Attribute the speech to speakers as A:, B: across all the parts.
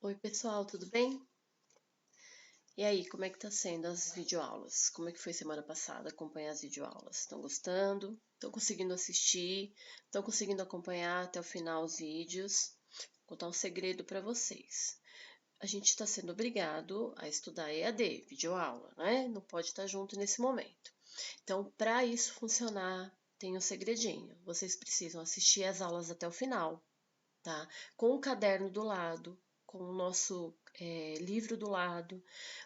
A: Oi, pessoal, tudo bem? E aí, como é que tá sendo as videoaulas? Como é que foi semana passada acompanhar as videoaulas? Estão gostando? Estão conseguindo assistir? Estão conseguindo acompanhar até o final os vídeos? Vou contar um segredo para vocês. A gente está sendo obrigado a estudar EAD, videoaula, né? Não pode estar junto nesse momento. Então, para isso funcionar, tem um segredinho. Vocês precisam assistir as aulas até o final, tá? Com o caderno do lado, com o nosso livro do lado,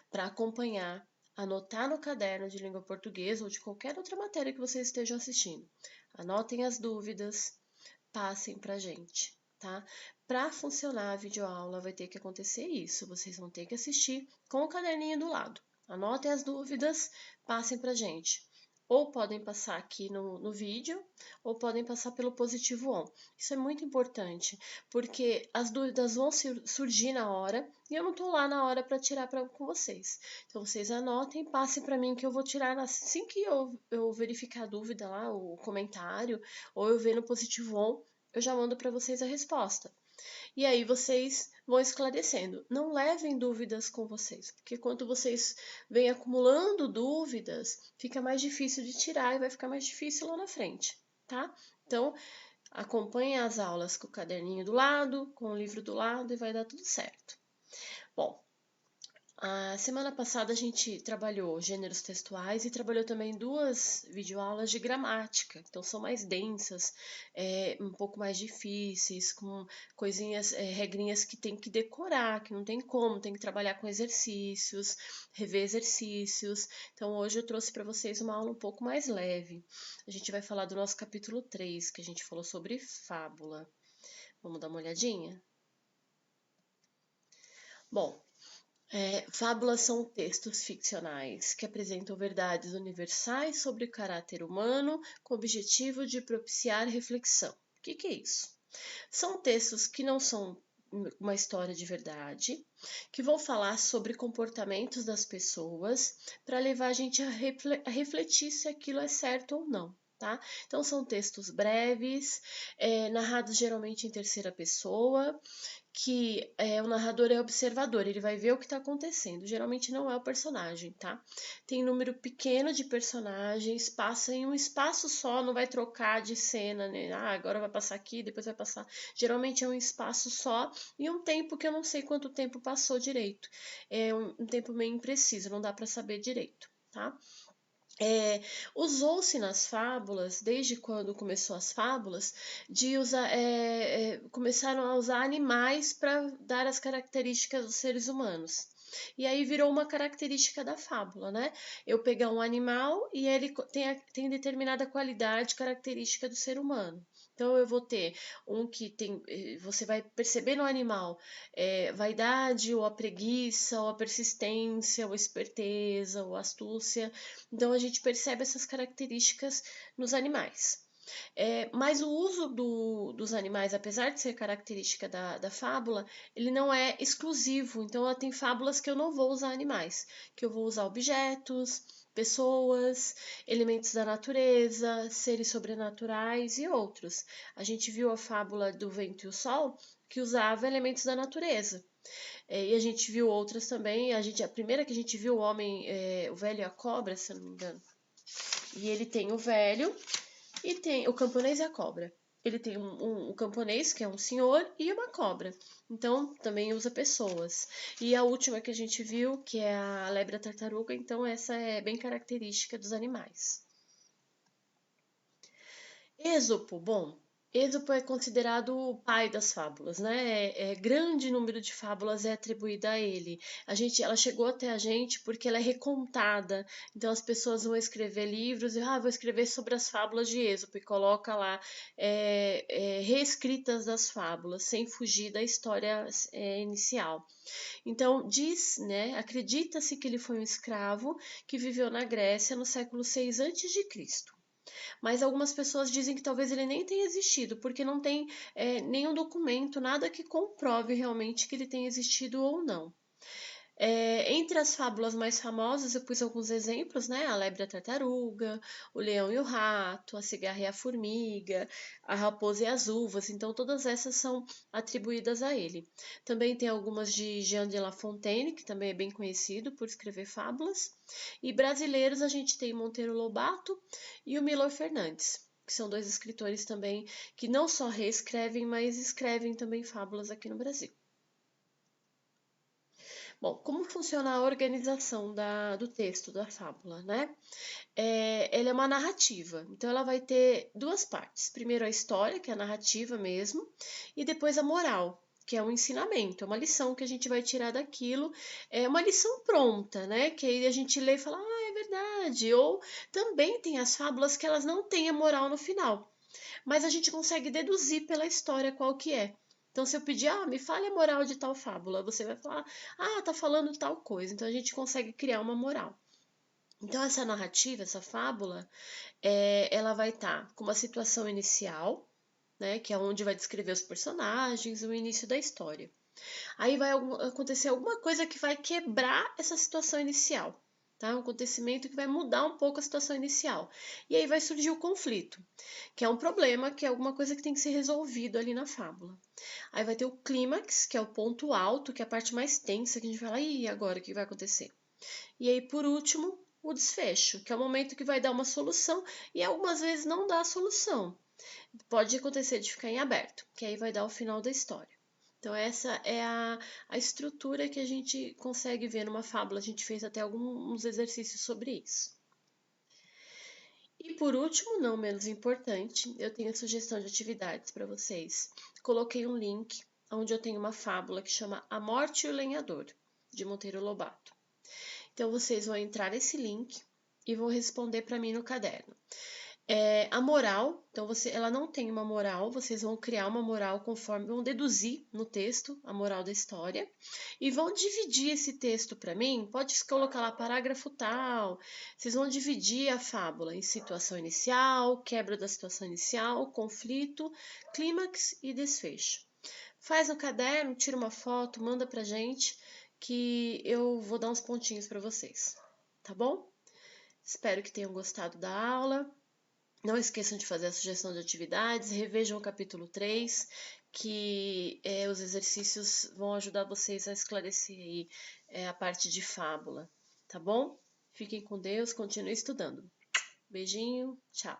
A: para acompanhar, anotar no caderno de língua portuguesa ou de qualquer outra matéria que vocês estejam assistindo. Anotem as dúvidas, passem para a gente, tá? Para funcionar a videoaula vai ter que acontecer isso, vocês vão ter que assistir com o caderninho do lado. Anotem as dúvidas, passem para a gente. Ou podem passar aqui no vídeo, ou podem passar pelo positivo on. Isso é muito importante, porque as dúvidas vão surgir na hora e eu não estou lá na hora para tirar com vocês. Então, vocês anotem, passem para mim que eu vou tirar assim que eu verificar a dúvida lá, o comentário, ou eu ver no positivo on, eu já mando para vocês a resposta. E aí vocês vão esclarecendo. Não levem dúvidas com vocês, porque quando vocês vêm acumulando dúvidas, fica mais difícil de tirar e vai ficar mais difícil lá na frente, tá? Então, acompanhem as aulas com o caderninho do lado, com o livro do lado e vai dar tudo certo. Bom, a semana passada a gente trabalhou gêneros textuais e trabalhou também duas videoaulas de gramática, então são mais densas, um pouco mais difíceis, com coisinhas, regrinhas que tem que decorar, que não tem como, tem que trabalhar com exercícios, rever exercícios. Então hoje eu trouxe para vocês uma aula um pouco mais leve. A gente vai falar do nosso capítulo 3, que a gente falou sobre fábula. Vamos dar uma olhadinha? Bom, fábulas são textos ficcionais que apresentam verdades universais sobre o caráter humano com o objetivo de propiciar reflexão. O que é isso? São textos que não são uma história de verdade, que vão falar sobre comportamentos das pessoas para levar a gente a refletir se aquilo é certo ou não. Tá? Então, são textos breves, narrados geralmente em terceira pessoa, que o narrador é observador, ele vai ver o que está acontecendo. Geralmente não é o personagem, tá? Tem número pequeno de personagens, passa em um espaço só, não vai trocar de cena, né? Ah, agora vai passar aqui, depois vai passar. Geralmente é um espaço só e um tempo que eu não sei quanto tempo passou direito. É um tempo meio impreciso, não dá para saber direito, tá? Usou-se nas fábulas, desde quando começou as fábulas, de usar, começaram a usar animais para dar as características dos seres humanos. E aí virou uma característica da fábula, né? Eu pegar um animal e ele tem determinada qualidade, característica do ser humano. Então eu vou ter um que tem, você vai perceber no animal vaidade, ou a preguiça, ou a persistência, ou a esperteza, ou a astúcia. Então a gente percebe essas características nos animais. Mas o uso dos animais, apesar de ser característica da fábula, ele não é exclusivo. Então, tem fábulas que eu não vou usar animais, que eu vou usar objetos, pessoas, elementos da natureza, seres sobrenaturais e outros. A gente viu a fábula do vento e o sol, que usava elementos da natureza. E a gente viu outras também. A primeira que a gente viu, o velho e a cobra, se eu não me engano. E ele tem o velho e tem o camponês e a cobra. Ele tem um camponês, que é um senhor, e uma cobra. Então, também usa pessoas. E a última que a gente viu, que é a lebre tartaruga, então essa é bem característica dos animais. Êxopo, bom, Êxopo é considerado o pai das fábulas, né? Grande número de fábulas é atribuída a ele. Ela chegou até a gente porque ela é recontada. Então as pessoas vão escrever livros e vou escrever sobre as fábulas de Êxopo e coloca lá reescritas das fábulas, sem fugir da história inicial. Então diz, né? Acredita-se que ele foi um escravo que viveu na Grécia no século 6 a.C. Mas algumas pessoas dizem que talvez ele nem tenha existido, porque não tem nenhum documento, nada que comprove realmente que ele tenha existido ou não. Entre as fábulas mais famosas, eu pus alguns exemplos, né? A lebre e a tartaruga, o leão e o rato, a cigarra e a formiga, a raposa e as uvas. Então, todas essas são atribuídas a ele. Também tem algumas de Jean de La Fontaine, que também é bem conhecido por escrever fábulas. E brasileiros, a gente tem Monteiro Lobato e o Milor Fernandes, que são dois escritores também que não só reescrevem, mas escrevem também fábulas aqui no Brasil. Bom, como funciona a organização do texto da fábula, né? Ela é uma narrativa, então ela vai ter duas partes. Primeiro a história, que é a narrativa mesmo, e depois a moral, que é um ensinamento, é uma lição que a gente vai tirar daquilo, é uma lição pronta, né? Que aí a gente lê e fala, ah, é verdade. Ou também tem as fábulas que elas não têm a moral no final, mas a gente consegue deduzir pela história qual que é. Então, se eu pedir, me fale a moral de tal fábula, você vai falar, tá falando tal coisa. Então, a gente consegue criar uma moral. Então, essa narrativa, essa fábula, ela vai estar com uma situação inicial, né, que é onde vai descrever os personagens, o início da história. Aí vai acontecer alguma coisa que vai quebrar essa situação inicial. Tá? Um acontecimento que vai mudar um pouco a situação inicial. E aí vai surgir o conflito, que é um problema, que é alguma coisa que tem que ser resolvido ali na fábula. Aí vai ter o clímax, que é o ponto alto, que é a parte mais tensa, que a gente fala, e agora o que vai acontecer? E aí, por último, o desfecho, que é o momento que vai dar uma solução e algumas vezes não dá a solução. Pode acontecer de ficar em aberto, que aí vai dar o final da história. Então, essa é a estrutura que a gente consegue ver numa fábula. A gente fez até alguns exercícios sobre isso. E por último, não menos importante, eu tenho a sugestão de atividades para vocês. Coloquei um link onde eu tenho uma fábula que chama A Morte e o Lenhador, de Monteiro Lobato. Então, vocês vão entrar nesse link e vão responder para mim no caderno. A moral, então ela não tem uma moral, vocês vão criar uma moral conforme, vão deduzir no texto a moral da história e vão dividir esse texto para mim, pode colocar lá parágrafo tal, vocês vão dividir a fábula em situação inicial, quebra da situação inicial, conflito, clímax e desfecho. Faz no caderno, tira uma foto, manda pra gente que eu vou dar uns pontinhos para vocês, tá bom? Espero que tenham gostado da aula. Não esqueçam de fazer a sugestão de atividades, revejam o capítulo 3, que os exercícios vão ajudar vocês a esclarecer aí, a parte de fábula, tá bom? Fiquem com Deus, continuem estudando. Beijinho, tchau!